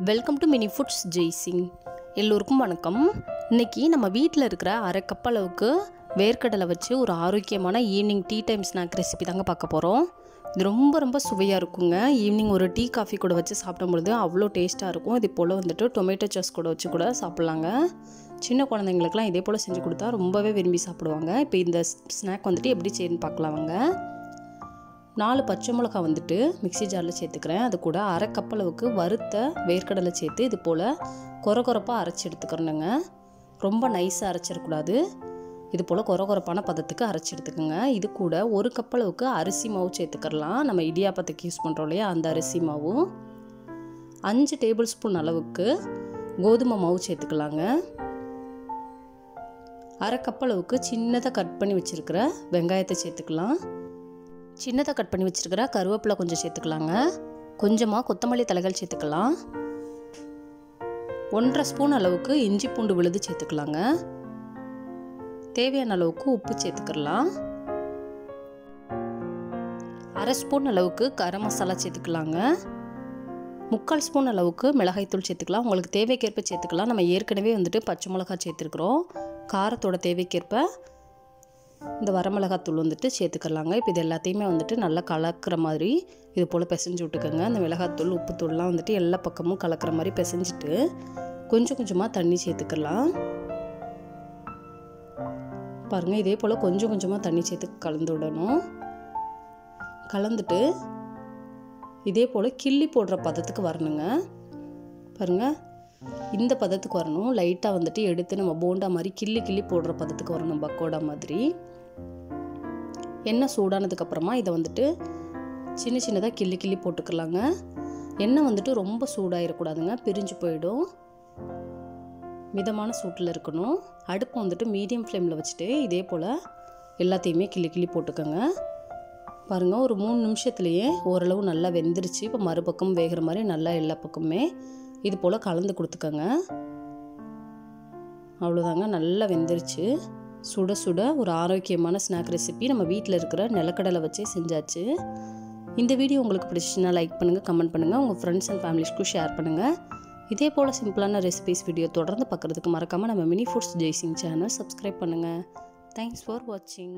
Welcome to mini foods Jaisingh. எல்லோருக்கும் வணக்கம். இன்றைக்கி நம்ம வீட்டில் இருக்கிற அரை கப் அளவுக்கு வேர்க்கடலை வச்சு ஒரு ஆரோக்கியமான evening tea time snack recipe தாங்க பார்க்க போகிறோம். இது ரொம்ப சுவையாக இருக்குங்க. ஈவினிங் ஒரு டீ காஃபி கூட வச்சு சாப்பிடும்பொழுது அவ்வளோ டேஸ்ட்டாக இருக்கும். இது போல் வந்துட்டு டொமேட்டோ சாஸ் கூட வச்சு கூட சாப்பிட்லாங்க. சின்ன குழந்தைங்களுக்குலாம் இதே போல் செஞ்சு கொடுத்தா ரொம்பவே விரும்பி சாப்பிடுவாங்க. இப்போ இந்த ஸ்நாக் வந்துட்டு எப்படி செய்யணும்னு பார்க்கலாங்க. 4 பச்சை மிளகாய் வந்துட்டு மிக்ஸி ஜாரில் சேர்த்துக்கிறேன். அது கூட அரை கப் அளவுக்கு வறுத்த வேர்க்கடலை சேர்த்து இது போல் கொரப்பாக அரைச்சி எடுத்துக்கிறேனுங்க. ரொம்ப நைஸாக அரைச்சிடக்கூடாது. இது போல் கொரப்பான பதத்துக்கு அரைச்சி எடுத்துக்கோங்க. இது கூட 1 கப் அளவுக்கு அரிசி மாவு சேர்த்துக்கலாம். நம்ம இடியாப்பத்துக்கு யூஸ் பண்ணுறோம் இல்லையா, அந்த அரிசி மாவு. 5 டேபிள் ஸ்பூன் அளவுக்கு கோதுமை மாவு சேர்த்துக்கலாங்க. அரை கப் அளவுக்கு சின்னதாக கட் பண்ணி வச்சுருக்கிற வெங்காயத்தை சேர்த்துக்கலாம். சின்னதாக கட் பண்ணி வச்சுருக்கிற கருவேப்பிலை கொஞ்சம் சேர்த்துக்கலாங்க. கொஞ்சமாக கொத்தமல்லி தலைகள் சேர்த்துக்கலாம். 1.5 ஸ்பூன் அளவுக்கு இஞ்சி பூண்டு விழுது சேர்த்துக்கலாங்க. தேவையான அளவுக்கு உப்பு சேர்த்துக்கலாம். 1/2 ஸ்பூன் அளவுக்கு கரம் மசாலா சேர்த்துக்கலாங்க. 3/4 ஸ்பூன் அளவுக்கு மிளகாய்த்தூள் சேர்த்துக்கலாம். உங்களுக்கு தேவைக்கேற்ப சேர்த்துக்கலாம். நம்ம ஏற்கனவே வந்துட்டு பச்சை மிளகாய் சேர்த்துருக்குறோம். காரத்தோட தேவைக்கேற்ப இந்த வரமிளகாத்தூள் வந்துட்டு சேர்த்துக்கலாங்க. இப்போ இது எல்லாத்தையுமே வந்துட்டு நல்லா கலக்கிற மாதிரி இது போல் பிசைஞ்சு விட்டுக்கோங்க. அந்த மிளகாத்தூள் உப்புத்தூள்லாம் வந்துட்டு எல்லா பக்கமும் கலக்கிற மாதிரி பிசைஞ்சிட்டு கொஞ்சமாக தண்ணி சேர்த்துக்கலாம். பாருங்கள், இதே போல் கொஞ்சமாக தண்ணி சேர்த்து கலந்து விடணும். கலந்துட்டு இதே போல் கிள்ளி போடுற பதத்துக்கு வரணுங்க. பாருங்கள், இந்த பதத்துக்கு வரணும். லைட்டாக வந்துட்டு எடுத்து நம்ம போண்டா மாதிரி கிள்ளி போடுற பதத்துக்கு வரணும், பக்கோடா மாதிரி. எண்ணெய் சூடானதுக்கப்புறமா இதை வந்துட்டு சின்னதாக கிள்ளி போட்டுக்கலாங்க. எண்ணெய் வந்துட்டு ரொம்ப சூடாகிடக்கூடாதுங்க, பிரிஞ்சு போயிடும். மிதமான சூட்டில் இருக்கணும். அடுப்பு வந்துட்டு மீடியம் ஃப்ளேமில் வச்சுட்டு இதே போல் எல்லாத்தையுமே கிள்ளி போட்டுக்கோங்க. பாருங்கள், ஒரு 3 நிமிஷத்துலேயே ஓரளவு நல்லா வெந்துருச்சு. இப்போ மறுபக்கம் வேகிற மாதிரி நல்லா எல்லா பக்கமுமே இது போல் கலந்து கொடுத்துக்கோங்க. அவ்வளோதாங்க, நல்லா வெந்துருச்சு. சுட ஒரு ஆரோக்கியமான ஸ்நாக் ரெசிபி நம்ம வீட்டில் இருக்கிற நிலக்கடலை வச்சே செஞ்சாச்சு. இந்த வீடியோ உங்களுக்கு பிடிச்சிச்சுன்னா லைக் பண்ணுங்கள், கமெண்ட் பண்ணுங்கள், உங்கள் ஃப்ரெண்ட்ஸ் அண்ட் ஃபேமிலிஸ்க்கும் ஷேர் பண்ணுங்கள். இதே போல் சிம்பிளான ரெசிபிஸ் வீடியோ தொடர்ந்து பார்க்குறதுக்கு மறக்காமல் நம்ம mini foods Jaisingh channel subscribe பண்ணுங்கள். தேங்க்ஸ் ஃபார் வாட்சிங்.